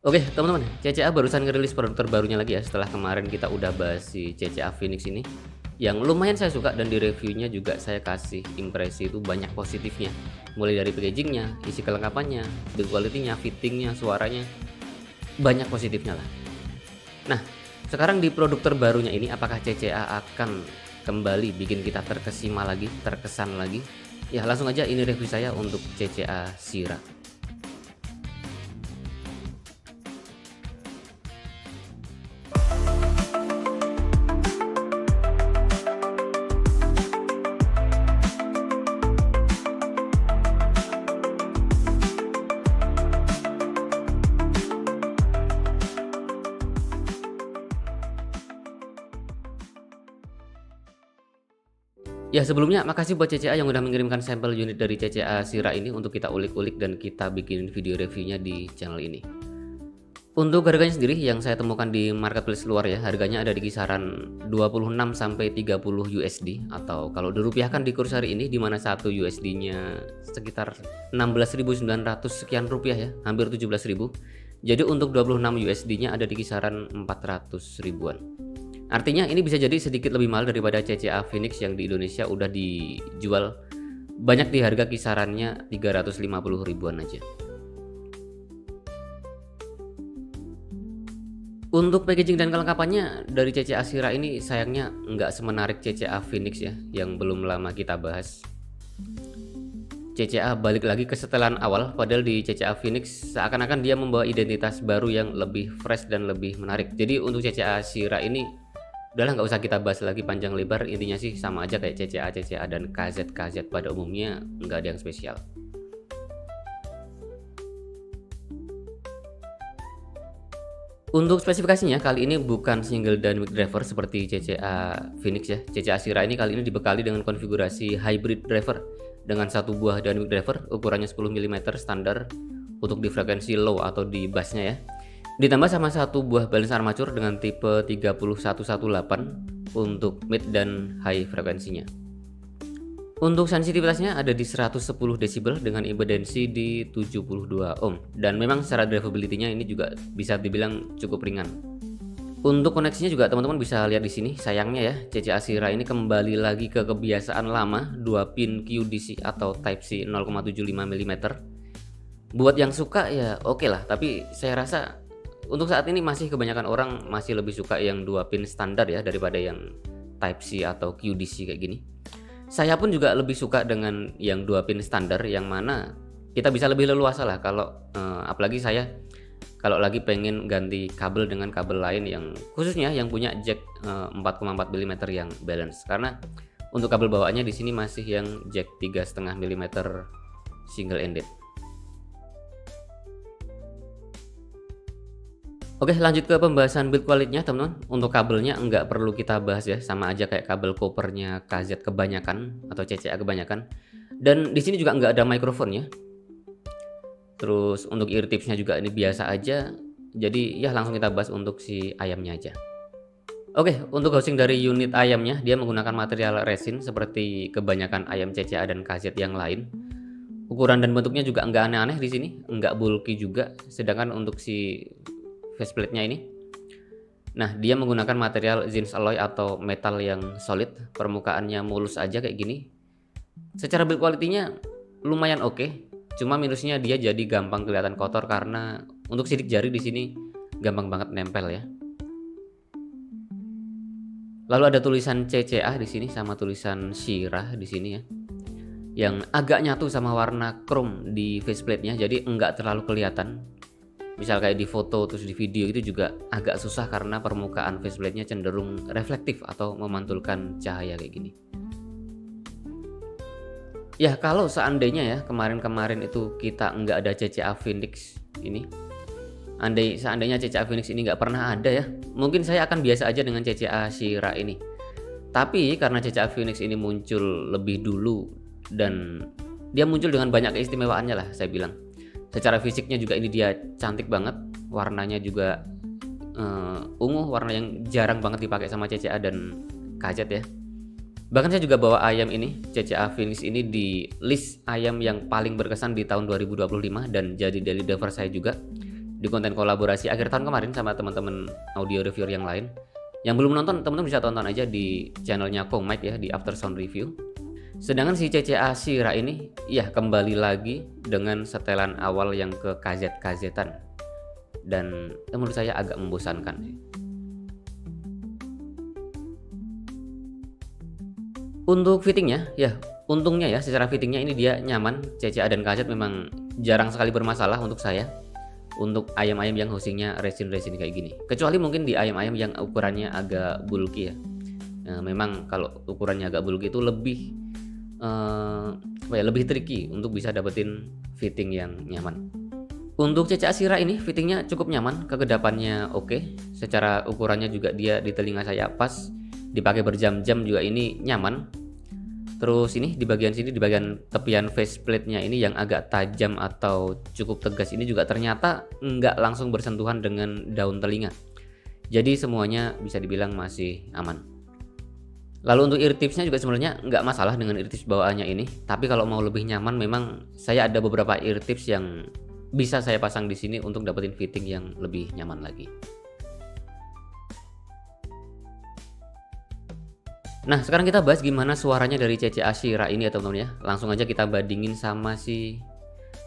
Oke, teman-teman, CCA barusan ngerilis produk terbarunya lagi ya, setelah kemarin kita udah bahas si CCA Phoenix ini, yang lumayan saya suka dan di reviewnya juga saya kasih impresi itu banyak positifnya. Mulai dari packagingnya, isi kelengkapannya, build quality-nya, fittingnya, suaranya, banyak positifnya lah. Nah, sekarang di produk terbarunya ini, apakah CCA akan kembali bikin kita terkesima lagi, terkesan lagi? Ya, langsung aja ini review saya untuk CCA Sierra. Ya sebelumnya makasih buat CCA yang udah mengirimkan sampel unit dari CCA Sierra ini untuk kita ulik-ulik dan kita bikin video reviewnya di channel ini. Untuk harganya sendiri yang saya temukan di marketplace luar ya, harganya ada di kisaran 26 sampai 30 USD atau kalau dirupiahkan di kurs hari ini di mana 1 USD-nya sekitar 16.900 sekian rupiah ya, hampir 17.000. Jadi untuk 26 USD-nya ada di kisaran 400 ribuan. Artinya ini bisa jadi sedikit lebih mahal daripada CCA Phoenix yang di Indonesia udah dijual banyak di harga kisarannya 350 ribuan aja. Untuk packaging dan kelengkapannya dari CCA Sierra ini sayangnya nggak semenarik CCA Phoenix ya yang belum lama kita bahas. CCA balik lagi ke setelan awal, padahal di CCA Phoenix seakan-akan dia membawa identitas baru yang lebih fresh dan lebih menarik. Jadi untuk CCA Sierra ini udahlah nggak usah kita bahas lagi panjang lebar, intinya sih sama aja kayak CCA dan KZ pada umumnya, nggak ada yang spesial. Untuk spesifikasinya kali ini bukan single dynamic driver seperti CCA Phoenix ya. CCA Sierra ini kali ini dibekali dengan konfigurasi hybrid driver dengan satu buah dynamic driver ukurannya 10 mm standar untuk di frekuensi low atau di bassnya ya. Ditambah sama satu buah balance armature dengan tipe 3118 untuk mid dan high frekuensinya. Untuk sensitivitasnya ada di 110 desibel dengan impedansi di 72 ohm dan memang secara drivability-nya ini juga bisa dibilang cukup ringan. Untuk koneksinya juga teman-teman bisa lihat di sini. Sayangnya ya, CCA Sierra ini kembali lagi ke kebiasaan lama 2 pin QDC atau Type-C 0,75 mm. Buat yang suka ya oke lah, tapi saya rasa untuk saat ini masih kebanyakan orang masih lebih suka yang 2 pin standar ya daripada yang Type-C atau QDC kayak gini. Saya pun juga lebih suka dengan yang 2 pin standar yang mana kita bisa lebih leluasa lah kalau apalagi saya kalau lagi pengen ganti kabel dengan kabel lain yang khususnya yang punya jack 4,4 mm yang balance, karena untuk kabel bawaannya di sini masih yang jack 3,5 mm single ended. Oke, lanjut ke pembahasan build quality-nya teman-teman. Untuk kabelnya nggak perlu kita bahas ya, sama aja kayak kabel kopernya KZ kebanyakan atau CCA kebanyakan. Dan di sini juga nggak ada mikrofon ya. Terus untuk ear tips-nya juga ini biasa aja. Jadi ya langsung kita bahas untuk si ayamnya aja. Oke, untuk housing dari unit ayamnya dia menggunakan material resin seperti kebanyakan ayam CCA dan KZ yang lain. Ukuran dan bentuknya juga nggak aneh-aneh di sini, nggak bulky juga. Sedangkan untuk si faceplate-nya ini, nah dia menggunakan material zinc alloy atau metal yang solid, permukaannya mulus aja kayak gini. Secara build quality-nya lumayan oke, cuma minusnya dia jadi gampang kelihatan kotor karena untuk sidik jari di sini gampang banget nempel ya. Lalu ada tulisan CCA di sini sama tulisan Sierra di sini ya, yang agak nyatu sama warna chrome di faceplate-nya, jadi enggak terlalu kelihatan. Misal kayak di foto terus di video itu juga agak susah karena permukaan faceplate-nya cenderung reflektif atau memantulkan cahaya kayak gini. Ya kalau seandainya ya kemarin-kemarin itu kita nggak ada CCA Phoenix ini, seandainya CCA Phoenix ini nggak pernah ada ya, mungkin saya akan biasa aja dengan CCA Sierra ini. Tapi karena CCA Phoenix ini muncul lebih dulu dan dia muncul dengan banyak keistimewaannya lah saya bilang. Secara fisiknya juga ini dia cantik banget, warnanya juga ungu, warna yang jarang banget dipakai sama CCA dan KZ ya. Bahkan saya juga bawa ayam ini, CCA Phoenix ini di list ayam yang paling berkesan di tahun 2025 dan jadi daily driver saya juga. di konten kolaborasi akhir tahun kemarin sama teman-teman audio reviewer yang lain. Yang belum nonton, teman-teman bisa tonton aja di channelnya Kong Mike ya, di After Sound Review. Sedangkan si CCA Shira ini ya kembali lagi dengan setelan awal yang ke KZ-KZ-an. Dan menurut saya agak membosankan sih. Untuk fittingnya, ya untungnya ya secara fittingnya ini dia nyaman. CCA dan KZ memang jarang sekali bermasalah untuk saya. Untuk ayam-ayam yang housingnya resin-resin kayak gini. Kecuali mungkin di ayam-ayam yang ukurannya agak bulky ya. Memang kalau ukurannya agak bulky itu lebih lebih tricky untuk bisa dapetin fitting yang nyaman. Untuk CCA Shira ini fittingnya cukup nyaman, kegedapannya oke. Secara ukurannya juga dia di telinga saya pas. Dipakai berjam-jam juga ini nyaman. Terus ini di bagian sini, di bagian tepian faceplate-nya ini yang agak tajam atau cukup tegas ini juga ternyata nggak langsung bersentuhan dengan daun telinga. Jadi semuanya bisa dibilang masih aman. Lalu untuk ear tipsnya juga sebenarnya nggak masalah dengan ear tips bawaannya ini. Tapi kalau mau lebih nyaman memang saya ada beberapa ear tips yang bisa saya pasang di sini untuk dapetin fitting yang lebih nyaman lagi. Nah, sekarang kita bahas gimana suaranya dari CCA Shira ini ya teman-teman ya. Langsung aja kita bandingin sama si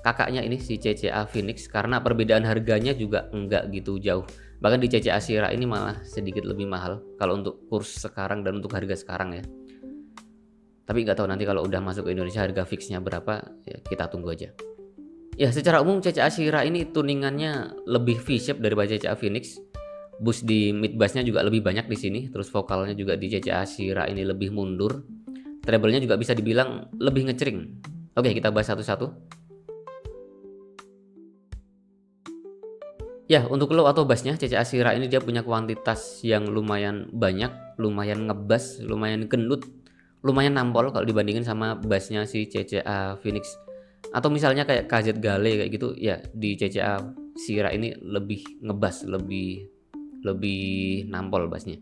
kakaknya ini, si CCA Phoenix. Karena perbedaan harganya juga enggak gitu jauh. Bahkan di CCA Shira ini malah sedikit lebih mahal kalau untuk kurs sekarang dan untuk harga sekarang ya. Tapi nggak tahu nanti kalau udah masuk ke Indonesia harga fixnya berapa, ya kita tunggu aja. Ya, secara umum CCA Shira ini tuningannya lebih V-shape daripada CCA Phoenix. Boost di mid bassnya juga lebih banyak di sini. Terus vokalnya juga di CCA Shira ini lebih mundur. Treble-nya juga bisa dibilang lebih ngecering. Oke, kita bahas satu-satu. Ya, untuk low atau bassnya CCA Shira ini dia punya kuantitas yang lumayan banyak, lumayan ngebass, lumayan gendut, lumayan nampol kalau dibandingin sama bassnya si CCA Phoenix. Atau misalnya kayak KZ Gale kayak gitu, ya di CCA Shira ini lebih ngebass, lebih nampol bassnya.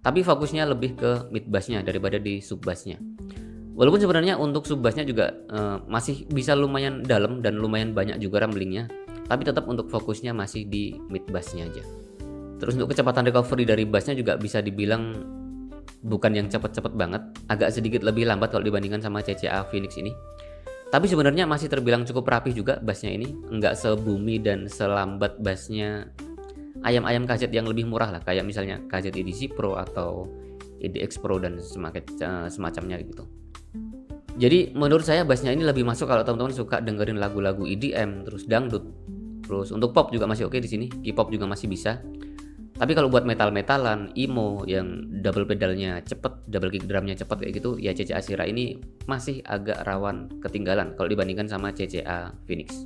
Tapi fokusnya lebih ke mid bassnya daripada di sub bassnya. Walaupun sebenarnya untuk sub bassnya juga masih bisa lumayan dalam dan lumayan banyak juga rumblingnya. Tapi tetap untuk fokusnya masih di mid bassnya aja. Terus untuk kecepatan recovery dari bassnya juga bisa dibilang bukan yang cepet-cepet banget. Agak sedikit lebih lambat kalau dibandingkan sama CCA Phoenix ini. Tapi sebenarnya masih terbilang cukup rapih juga bassnya ini. Nggak sebumi dan selambat bassnya ayam-ayam KZ yang lebih murah lah, kayak misalnya KZ EDC Pro atau EDX Pro dan semacamnya gitu. Jadi menurut saya bassnya ini lebih masuk kalau teman-teman suka dengerin lagu-lagu EDM, terus dangdut. Terus untuk pop juga masih oke di sini, K-pop juga masih bisa. Tapi kalau buat metal-metalan, emo yang double pedalnya cepet, double kick drumnya cepet kayak gitu, ya CCA Shira ini masih agak rawan ketinggalan kalau dibandingkan sama CCA Phoenix.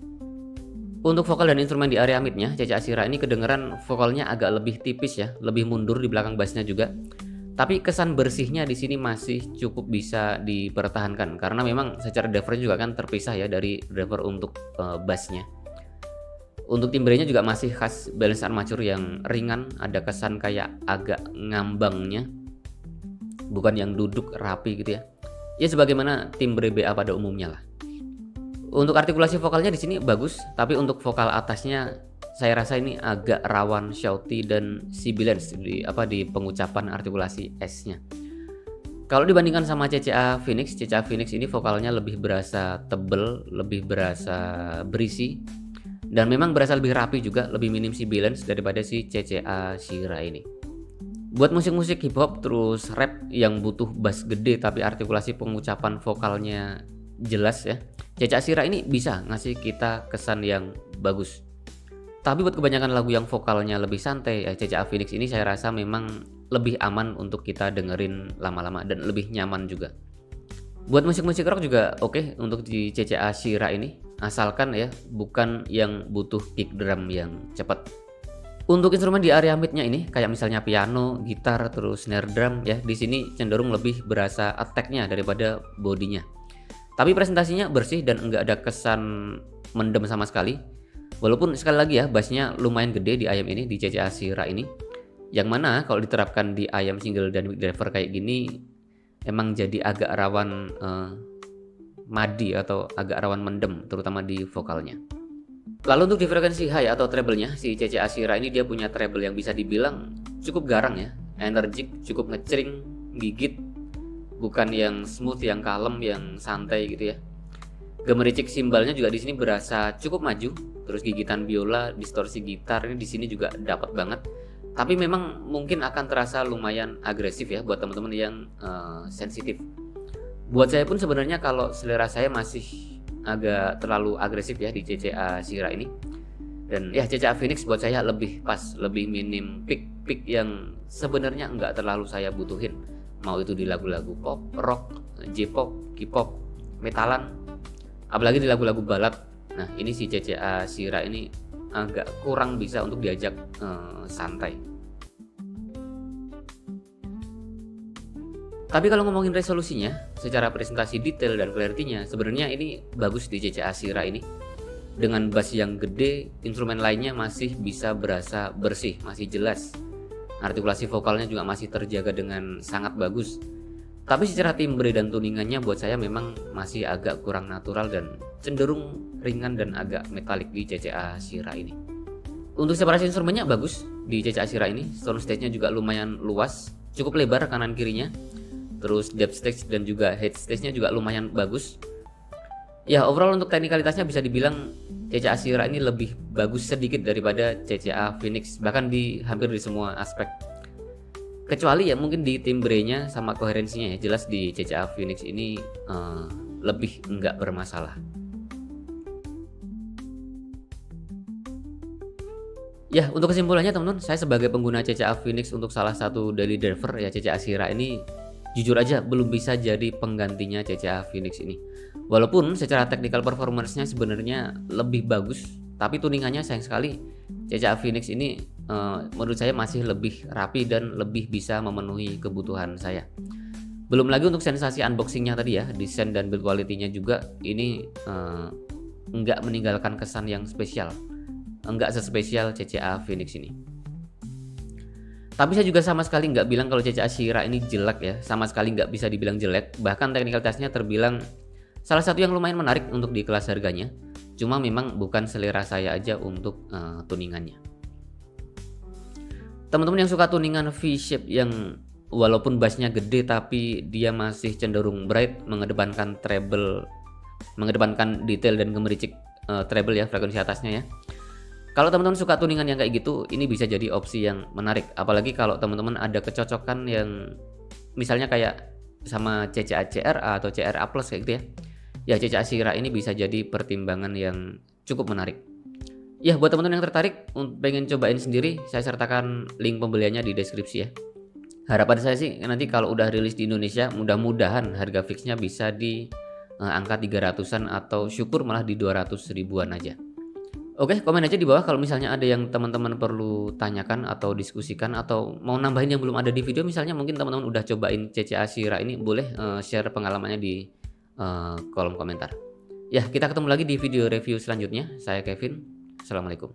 Untuk vokal dan instrumen di area midnya, CCA Shira ini kedengeran vokalnya agak lebih tipis ya, lebih mundur di belakang bassnya juga. Tapi kesan bersihnya di sini masih cukup bisa dipertahankan karena memang secara driver juga kan terpisah ya dari driver untuk bassnya. Untuk timbrenya juga masih khas balance armature yang ringan, ada kesan kayak agak ngambangnya, bukan yang duduk rapi gitu ya. Ya sebagaimana timbre BA pada umumnya lah. Untuk artikulasi vokalnya di sini bagus, tapi untuk vokal atasnya saya rasa ini agak rawan shouty dan sibilance di pengucapan artikulasi S-nya. Kalau dibandingkan sama CCA Phoenix ini vokalnya lebih berasa tebel, lebih berasa berisi, dan memang berasa lebih rapi juga, lebih minim sibilance daripada si CCA Shira ini. Buat musik-musik hip hop terus rap yang butuh bass gede tapi artikulasi pengucapan vokalnya jelas ya, CCA Shira ini bisa ngasih kita kesan yang bagus. Tapi buat kebanyakan lagu yang vokalnya lebih santai, ya CCA Phoenix ini saya rasa memang lebih aman untuk kita dengerin lama-lama dan lebih nyaman juga. Buat musik-musik rock juga oke untuk di CCA Shira ini, asalkan ya bukan yang butuh kick drum yang cepat. Untuk instrumen di area midnya ini kayak misalnya piano, gitar, terus snare drum ya, di sini cenderung lebih berasa attack-nya daripada bodinya. Tapi presentasinya bersih dan enggak ada kesan mendem sama sekali. Walaupun sekali lagi ya bassnya lumayan gede di ayam ini, di CCA Shira ini. Yang mana kalau diterapkan di ayam single dynamic driver kayak gini emang jadi agak rawan madi atau agak rawan mendem terutama di vokalnya. Lalu untuk di frekuensi high atau treble-nya, si CCA Shira ini dia punya treble yang bisa dibilang cukup garang ya, energik, cukup ngecering, gigit, bukan yang smooth, yang kalem, yang santai gitu ya. Gemericik simbalnya juga di sini berasa cukup maju, terus gigitan biola, distorsi gitar ini di sini juga dapat banget. Tapi memang mungkin akan terasa lumayan agresif ya buat teman-teman yang sensitif. Buat saya pun sebenarnya kalau selera saya masih agak terlalu agresif ya di CCA Shira ini. Dan ya CCA Phoenix buat saya lebih pas, lebih minim pick yang sebenarnya nggak terlalu saya butuhin. Mau itu di lagu-lagu pop, rock, J-pop, K-pop, metalan, apalagi di lagu-lagu balad. Nah ini si CCA Shira ini agak kurang bisa untuk diajak santai. Tapi kalau ngomongin resolusinya, secara presentasi detail dan clarity-nya, sebenarnya ini bagus di CCA Shira ini. Dengan bass yang gede, instrumen lainnya masih bisa berasa bersih, masih jelas. Artikulasi vokalnya juga masih terjaga dengan sangat bagus. Tapi secara timbre dan tuningannya buat saya memang masih agak kurang natural dan cenderung ringan dan agak metalik di CCA Shira ini. Untuk separasi instrumennya bagus di CCA Shira ini. Sound stage-nya juga lumayan luas, cukup lebar kanan kirinya. Terus depth stage dan juga head stage-nya juga lumayan bagus. Ya overall untuk teknikalitasnya bisa dibilang CCA Shira ini lebih bagus sedikit daripada CCA Phoenix, bahkan hampir di semua aspek. Kecuali ya mungkin di timbrenya sama koherensinya ya, jelas di CCA Phoenix ini lebih enggak bermasalah. Ya untuk kesimpulannya teman-teman, saya sebagai pengguna CCA Phoenix untuk salah satu daily driver ya CCA Shira ini jujur aja belum bisa jadi penggantinya CCA Phoenix ini. Walaupun secara technical performance-nya sebenarnya lebih bagus, tapi tuningannya sayang sekali CCA Phoenix ini menurut saya masih lebih rapi dan lebih bisa memenuhi kebutuhan saya. Belum lagi untuk sensasi unboxing-nya tadi ya, desain dan build quality-nya juga ini enggak meninggalkan kesan yang spesial. Enggak sespesial CCA Phoenix ini. Tapi saya juga sama sekali nggak bilang kalau CCA Shira ini jelek ya, sama sekali nggak bisa dibilang jelek. Bahkan teknikalitasnya terbilang salah satu yang lumayan menarik untuk di kelas harganya. Cuma memang bukan selera saya aja untuk tuningannya. Teman-teman yang suka tuningan V-shape yang walaupun bassnya gede tapi dia masih cenderung bright, mengedepankan treble, mengedepankan detail dan gemericik treble ya, frekuensi atasnya ya. Kalau teman-teman suka tuningan yang kayak gitu, ini bisa jadi opsi yang menarik. Apalagi kalau teman-teman ada kecocokan yang misalnya kayak sama CCA CRA atau CRA Plus kayak gitu ya. Ya CCA Shira ini bisa jadi pertimbangan yang cukup menarik. Ya buat teman-teman yang tertarik pengen cobain sendiri, saya sertakan link pembeliannya di deskripsi ya. Harapan saya sih nanti kalau udah rilis di Indonesia, mudah-mudahan harga fixnya bisa di angka 300-an atau syukur malah di 200 ribuan aja. Oke, komen aja di bawah kalau misalnya ada yang teman-teman perlu tanyakan atau diskusikan atau mau nambahin yang belum ada di video. Misalnya mungkin teman-teman udah cobain CCA Shira ini, boleh share pengalamannya di kolom komentar. Ya, kita ketemu lagi di video review selanjutnya. Saya Kevin. Assalamualaikum.